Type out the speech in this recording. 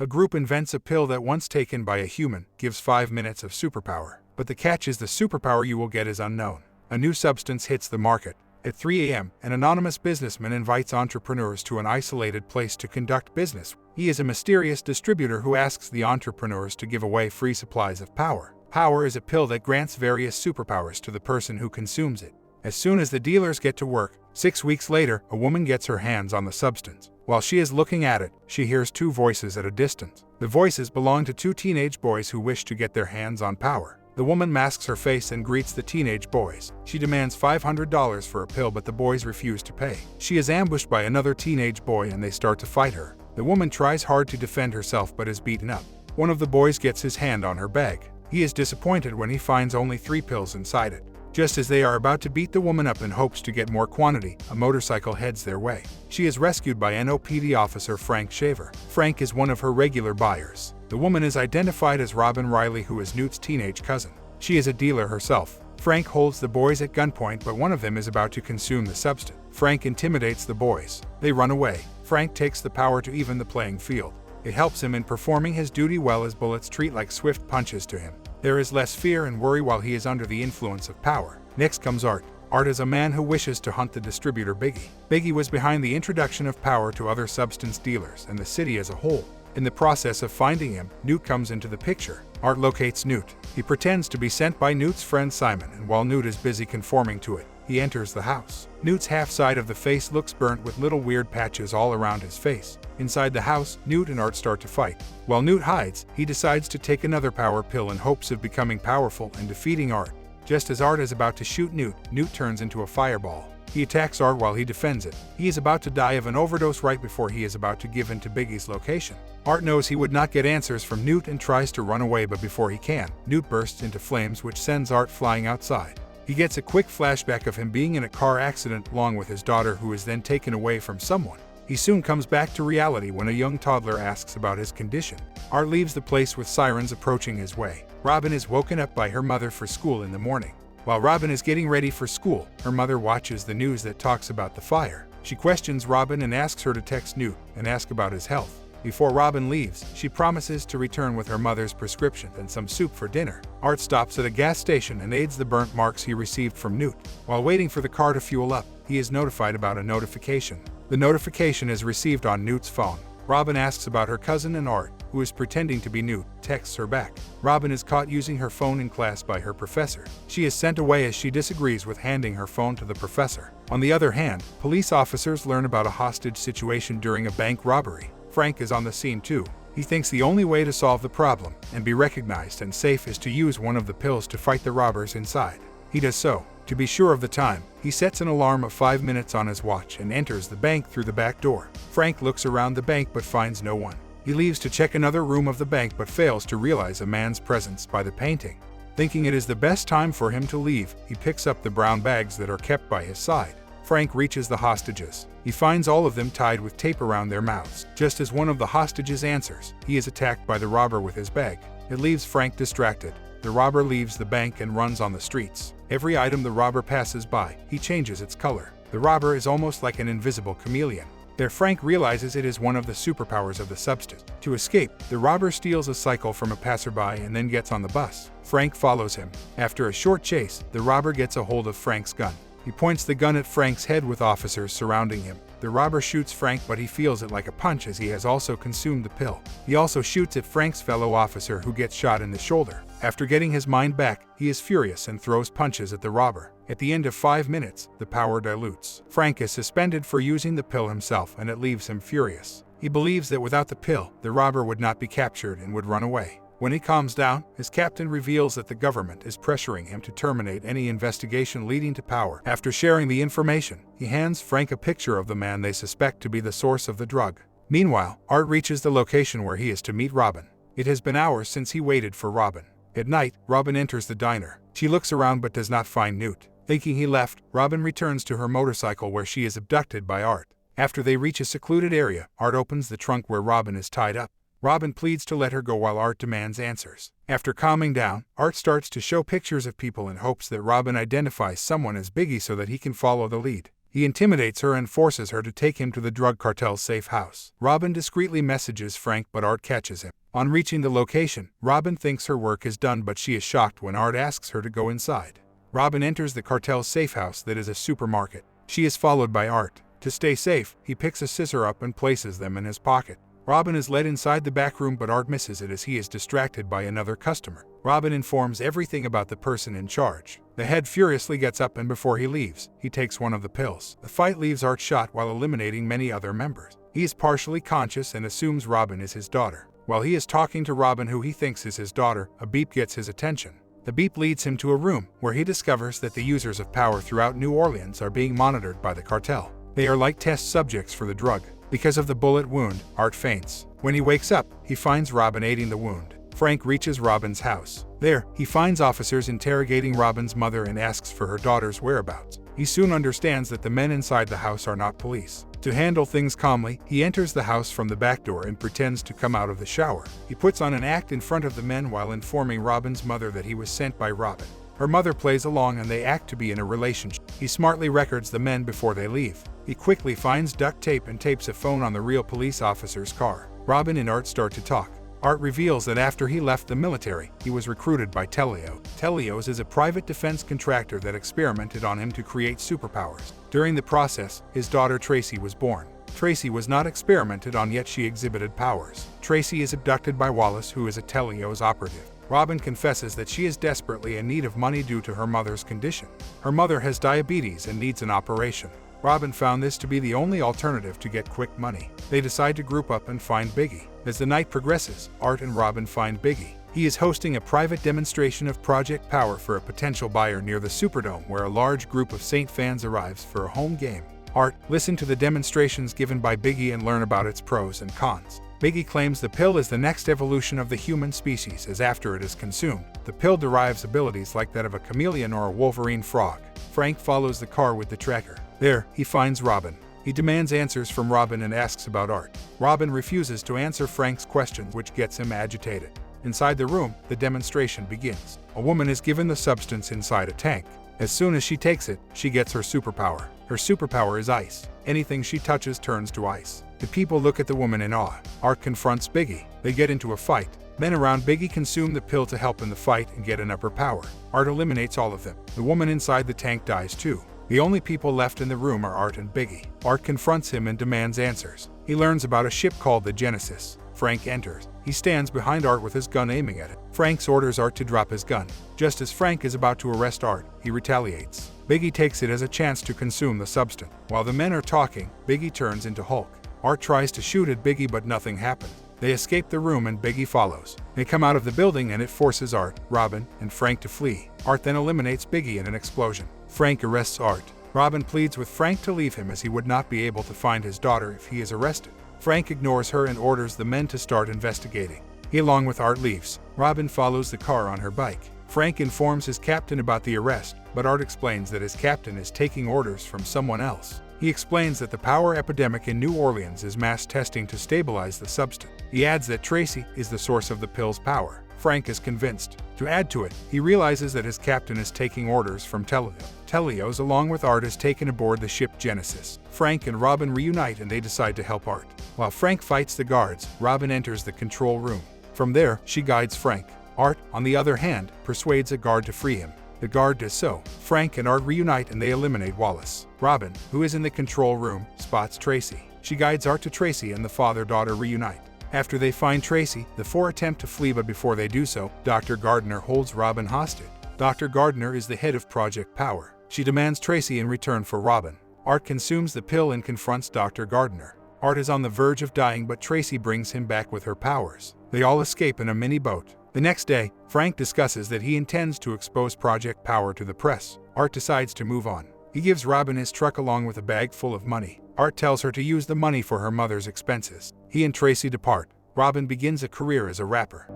A group invents a pill that once taken by a human gives 5 minutes of superpower. But the catch is the superpower you will get is unknown. A new substance hits the market. At 3 a.m., an anonymous businessman invites entrepreneurs to an isolated place to conduct business. He is a mysterious distributor who asks the entrepreneurs to give away free supplies of power. Power is a pill that grants various superpowers to the person who consumes it. As soon as the dealers get to work, 6 weeks later, a woman gets her hands on the substance. While she is looking at it, she hears 2 voices at a distance. The voices belong to 2 teenage boys who wish to get their hands on power. The woman masks her face and greets the teenage boys. She demands $500 for a pill, but the boys refuse to pay. She is ambushed by another teenage boy and they start to fight her. The woman tries hard to defend herself but is beaten up. One of the boys gets his hand on her bag. He is disappointed when he finds only 3 pills inside it. Just as they are about to beat the woman up in hopes to get more quantity, a motorcycle heads their way. She is rescued by NOPD officer Frank Shaver. Frank is one of her regular buyers. The woman is identified as Robin Riley, who is Newt's teenage cousin. She is a dealer herself. Frank holds the boys at gunpoint, but one of them is about to consume the substance. Frank intimidates the boys. They run away. Frank takes the power to even the playing field. It helps him in performing his duty well, as bullets treat like swift punches to him. There is less fear and worry while he is under the influence of power. Next comes Art. Art is a man who wishes to hunt the distributor Biggie. Biggie was behind the introduction of power to other substance dealers and the city as a whole. In the process of finding him, Newt comes into the picture. Art locates Newt. He pretends to be sent by Newt's friend Simon, and while Newt is busy conforming to it, he enters the house. Newt's half side of the face looks burnt with little weird patches all around his face. Inside the house, Newt and Art start to fight. While Newt hides, he decides to take another power pill in hopes of becoming powerful and defeating Art. Just as Art is about to shoot Newt, Newt turns into a fireball. He attacks Art while he defends it. He is about to die of an overdose right before he is about to give in to Biggie's location. Art knows he would not get answers from Newt and tries to run away, but before he can, Newt bursts into flames, which sends Art flying outside. He gets a quick flashback of him being in a car accident along with his daughter, who is then taken away from someone. He soon comes back to reality when a young toddler asks about his condition. Art leaves the place with sirens approaching his way. Robin is woken up by her mother for school in the morning. While Robin is getting ready for school, her mother watches the news that talks about the fire. She questions Robin and asks her to text Newt and ask about his health. Before Robin leaves, she promises to return with her mother's prescription and some soup for dinner. Art stops at a gas station and aids the burnt marks he received from Newt. While waiting for the car to fuel up, he is notified about a notification. The notification is received on Newt's phone. Robin asks about her cousin, and Art, who is pretending to be Newt, texts her back. Robin is caught using her phone in class by her professor. She is sent away as she disagrees with handing her phone to the professor. On the other hand, police officers learn about a hostage situation during a bank robbery. Frank is on the scene too. He thinks the only way to solve the problem and be recognized and safe is to use one of the pills to fight the robbers inside. He does so. To be sure of the time, he sets an alarm of 5 minutes on his watch and enters the bank through the back door. Frank looks around the bank but finds no one. He leaves to check another room of the bank but fails to realize a man's presence by the painting. Thinking it is the best time for him to leave, he picks up the brown bags that are kept by his side. Frank reaches the hostages. He finds all of them tied with tape around their mouths. Just as one of the hostages answers, he is attacked by the robber with his bag. It leaves Frank distracted. The robber leaves the bank and runs on the streets. Every item the robber passes by, he changes its color. The robber is almost like an invisible chameleon. There, Frank realizes it is one of the superpowers of the substance. To escape, the robber steals a cycle from a passerby and then gets on the bus. Frank follows him. After a short chase, the robber gets a hold of Frank's gun. He points the gun at Frank's head with officers surrounding him. The robber shoots Frank, but he feels it like a punch as he has also consumed the pill. He also shoots at Frank's fellow officer, who gets shot in the shoulder. After getting his mind back, he is furious and throws punches at the robber. At the end of 5 minutes, the power dilutes. Frank is suspended for using the pill himself, and it leaves him furious. He believes that without the pill, the robber would not be captured and would run away. When he calms down, his captain reveals that the government is pressuring him to terminate any investigation leading to power. After sharing the information, he hands Frank a picture of the man they suspect to be the source of the drug. Meanwhile, Art reaches the location where he is to meet Robin. It has been hours since he waited for Robin. At night, Robin enters the diner. She looks around but does not find Newt. Thinking he left, Robin returns to her motorcycle where she is abducted by Art. After they reach a secluded area, Art opens the trunk where Robin is tied up. Robin pleads to let her go while Art demands answers. After calming down, Art starts to show pictures of people in hopes that Robin identifies someone as Biggie so that he can follow the lead. He intimidates her and forces her to take him to the drug cartel's safe house. Robin discreetly messages Frank, but Art catches him. On reaching the location, Robin thinks her work is done, but she is shocked when Art asks her to go inside. Robin enters the cartel's safe house that is a supermarket. She is followed by Art. To stay safe, he picks a scissor up and places them in his pocket. Robin is led inside the back room, but Art misses it as he is distracted by another customer. Robin informs everything about the person in charge. The head furiously gets up, and before he leaves, he takes one of the pills. The fight leaves Art shot while eliminating many other members. He is partially conscious and assumes Robin is his daughter. While he is talking to Robin, who he thinks is his daughter, a beep gets his attention. The beep leads him to a room where he discovers that the users of power throughout New Orleans are being monitored by the cartel. They are like test subjects for the drug. Because of the bullet wound, Art faints. When he wakes up, he finds Robin aiding the wound. Frank reaches Robin's house. There, he finds officers interrogating Robin's mother and asks for her daughter's whereabouts. He soon understands that the men inside the house are not police. To handle things calmly, he enters the house from the back door and pretends to come out of the shower. He puts on an act in front of the men while informing Robin's mother that he was sent by Robin. Her mother plays along and they act to be in a relationship. He smartly records the men before they leave. He quickly finds duct tape and tapes a phone on the real police officer's car. Robin and Art start to talk. Art reveals that after he left the military, he was recruited by Telios. Telios is a private defense contractor that experimented on him to create superpowers. During the process, his daughter Tracy was born. Tracy was not experimented on, yet she exhibited powers. Tracy is abducted by Wallace, who is a Telios operative. Robin confesses that she is desperately in need of money due to her mother's condition. Her mother has diabetes and needs an operation. Robin found this to be the only alternative to get quick money. They decide to group up and find Biggie. As the night progresses, Art and Robin find Biggie. He is hosting a private demonstration of Project Power for a potential buyer near the Superdome, where a large group of Saint fans arrives for a home game. Art, listen to the demonstrations given by Biggie and learn about its pros and cons. Biggie claims the pill is the next evolution of the human species, as after it is consumed, the pill derives abilities like that of a chameleon or a Wolverine frog. Frank follows the car with the tracker. There, he finds Robin. He demands answers from Robin and asks about Art. Robin refuses to answer Frank's questions, which gets him agitated. Inside the room, the demonstration begins. A woman is given the substance inside a tank. As soon as she takes it, she gets her superpower. Her superpower is ice. Anything she touches turns to ice. The people look at the woman in awe. Art confronts Biggie. They get into a fight. Men around Biggie consume the pill to help in the fight and get an upper power. Art eliminates all of them. The woman inside the tank dies too. The only people left in the room are Art and Biggie. Art confronts him and demands answers. He learns about a ship called the Genesis. Frank enters. He stands behind Art with his gun aiming at it. Frank orders Art to drop his gun. Just as Frank is about to arrest Art, he retaliates. Biggie takes it as a chance to consume the substance. While the men are talking, Biggie turns into Hulk. Art tries to shoot at Biggie, but nothing happens. They escape the room and Biggie follows. They come out of the building and it forces Art, Robin, and Frank to flee. Art then eliminates Biggie in an explosion. Frank arrests Art. Robin pleads with Frank to leave him as he would not be able to find his daughter if he is arrested. Frank ignores her and orders the men to start investigating. He along with Art leaves. Robin follows the car on her bike. Frank informs his captain about the arrest, but Art explains that his captain is taking orders from someone else. He explains that the power epidemic in New Orleans is mass testing to stabilize the substance. He adds that Tracy is the source of the pill's power. Frank is convinced. To add to it, he realizes that his captain is taking orders from Telios. Telios, along with Art, is taken aboard the ship Genesis. Frank and Robin reunite and they decide to help Art. While Frank fights the guards, Robin enters the control room. From there, she guides Frank. Art, on the other hand, persuades a guard to free him. The guard does so. Frank and Art reunite and they eliminate Wallace. Robin, who is in the control room, spots Tracy. She guides Art to Tracy and the father-daughter reunite. After they find Tracy, the four attempt to flee, but before they do so, Dr. Gardner holds Robin hostage. Dr. Gardner is the head of Project Power. She demands Tracy in return for Robin. Art consumes the pill and confronts Dr. Gardner. Art is on the verge of dying, but Tracy brings him back with her powers. They all escape in a mini boat. The next day, Frank discusses that he intends to expose Project Power to the press. Art decides to move on. He gives Robin his truck along with a bag full of money. Art tells her to use the money for her mother's expenses. He and Tracy depart. Robin begins a career as a rapper.